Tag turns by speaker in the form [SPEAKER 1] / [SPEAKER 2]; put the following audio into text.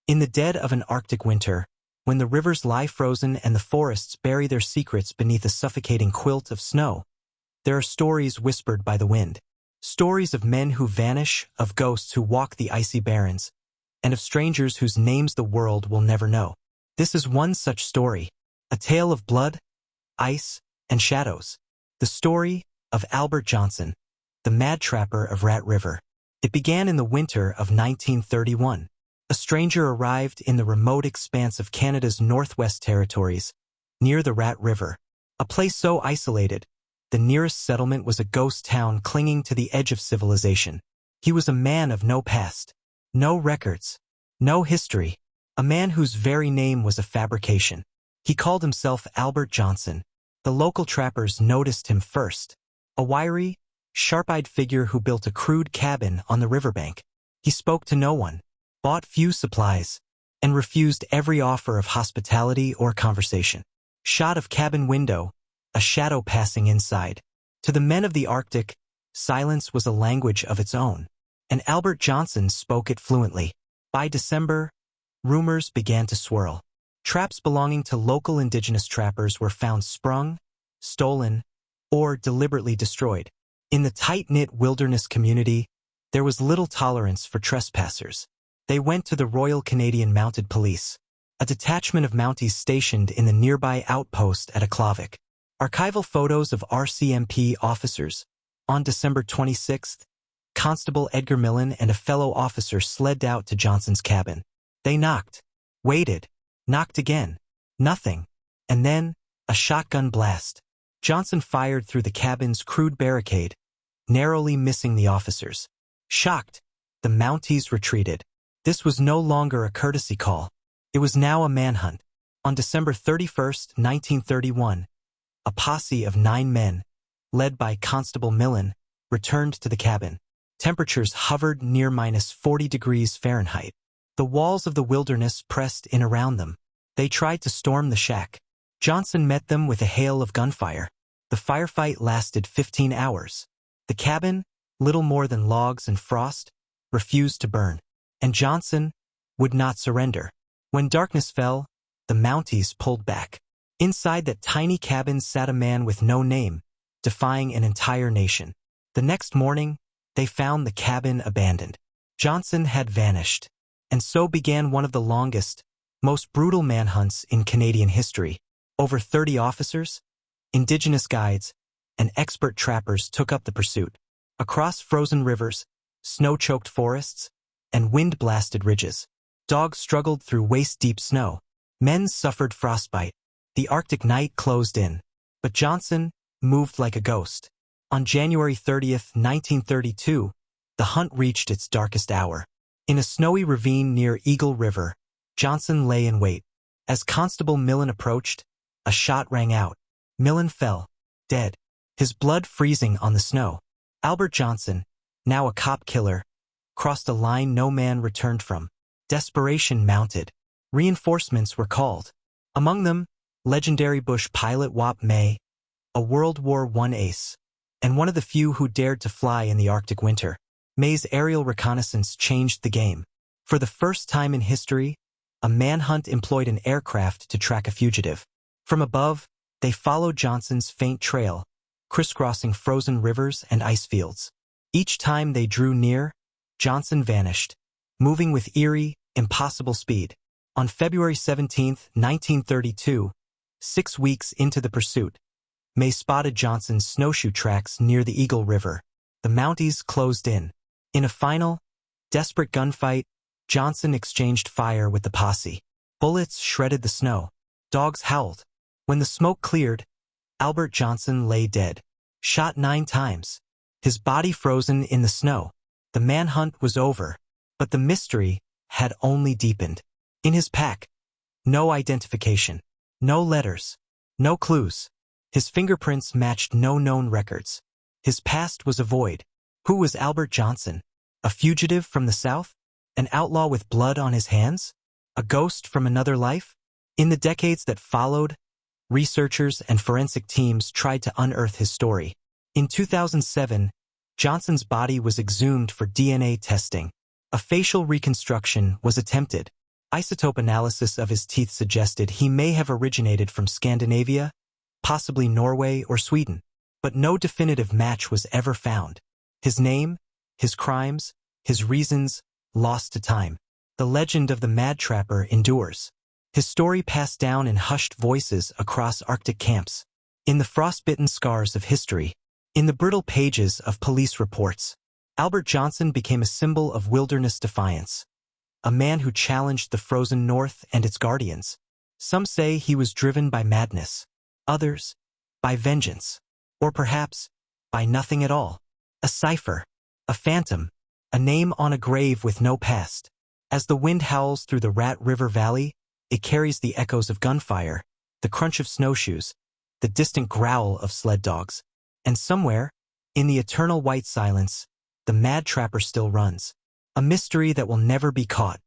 [SPEAKER 1] In the dead of an Arctic winter, when the rivers lie frozen and the forests bury their secrets beneath a suffocating quilt of snow, there are stories whispered by the wind. Stories of men who vanish, of ghosts who walk the icy barrens, and of strangers whose names the world will never know. This is one such story, a tale of blood, ice, and shadows. The story of Albert Johnson, the mad trapper of Rat River. It began in the winter of 1931. A stranger arrived in the remote expanse of Canada's Northwest Territories, near the Rat River, a place so isolated, the nearest settlement was a ghost town clinging to the edge of civilization. He was a man of no past, no records, no history, a man whose very name was a fabrication. He called himself Albert Johnson. The local trappers noticed him first, a wiry, sharp-eyed figure who built a crude cabin on the riverbank. He spoke to no one, bought few supplies, and refused every offer of hospitality or conversation. Shot of cabin window, a shadow passing inside. To the men of the Arctic, silence was a language of its own, and Albert Johnson spoke it fluently. By December, rumors began to swirl. Traps belonging to local indigenous trappers were found sprung, stolen, or deliberately destroyed. In the tight-knit wilderness community, there was little tolerance for trespassers. They went to the Royal Canadian Mounted Police, a detachment of Mounties stationed in the nearby outpost at Aklavik. Archival photos of RCMP officers. On December 26th, Constable Edgar Millen and a fellow officer sled out to Johnson's cabin. They knocked, waited, knocked again, nothing, and then, a shotgun blast. Johnson fired through the cabin's crude barricade, narrowly missing the officers. Shocked, the Mounties retreated. This was no longer a courtesy call. It was now a manhunt. On December 31st, 1931, a posse of 9 men, led by Constable Millen, returned to the cabin. Temperatures hovered near -40 degrees Fahrenheit. The walls of the wilderness pressed in around them. They tried to storm the shack. Johnson met them with a hail of gunfire. The firefight lasted 15 hours. The cabin, little more than logs and frost, refused to burn. And Johnson would not surrender. When darkness fell, the Mounties pulled back. Inside that tiny cabin sat a man with no name, defying an entire nation. The next morning, they found the cabin abandoned. Johnson had vanished. And so began one of the longest, most brutal manhunts in Canadian history. Over 30 officers, indigenous guides, and expert trappers took up the pursuit. Across frozen rivers, snow-choked forests, and wind-blasted ridges, dogs struggled through waist-deep snow. Men suffered frostbite. The Arctic night closed in. But Johnson moved like a ghost. On January 30th, 1932, the hunt reached its darkest hour. In a snowy ravine near Eagle River, Johnson lay in wait. As Constable Millen approached, a shot rang out. Millen fell, dead, his blood freezing on the snow. Albert Johnson, now a cop killer, crossed a line no man returned from. Desperation mounted. Reinforcements were called. Among them, legendary bush pilot Wap May, a World War I ace, and one of the few who dared to fly in the Arctic winter. May's aerial reconnaissance changed the game. For the first time in history, a manhunt employed an aircraft to track a fugitive. From above, they followed Johnson's faint trail, crisscrossing frozen rivers and ice fields. Each time they drew near, Johnson vanished, moving with eerie, impossible speed. On February 17, 1932, 6 weeks into the pursuit, May spotted Johnson's snowshoe tracks near the Eagle River. The Mounties closed in. In a final, desperate gunfight, Johnson exchanged fire with the posse. Bullets shredded the snow. Dogs howled. When the smoke cleared, Albert Johnson lay dead, shot 9 times, his body frozen in the snow. The manhunt was over, but the mystery had only deepened. In his pack, no identification, no letters, no clues. His fingerprints matched no known records. His past was a void. Who was Albert Johnson? A fugitive from the South? An outlaw with blood on his hands? A ghost from another life? In the decades that followed, researchers and forensic teams tried to unearth his story. In 2007, Johnson's body was exhumed for DNA testing. A facial reconstruction was attempted. Isotope analysis of his teeth suggested he may have originated from Scandinavia, possibly Norway or Sweden, but no definitive match was ever found. His name, his crimes, his reasons, lost to time. The legend of the Mad Trapper endures. His story passed down in hushed voices across Arctic camps, in the frostbitten scars of history, in the brittle pages of police reports. Albert Johnson became a symbol of wilderness defiance, a man who challenged the frozen North and its guardians. Some say he was driven by madness, others by vengeance, or perhaps by nothing at all. A cipher, a phantom, a name on a grave with no past. As the wind howls through the Rat River Valley, it carries the echoes of gunfire, the crunch of snowshoes, the distant growl of sled dogs. And somewhere, in the eternal white silence, the Mad Trapper still runs. A mystery that will never be caught.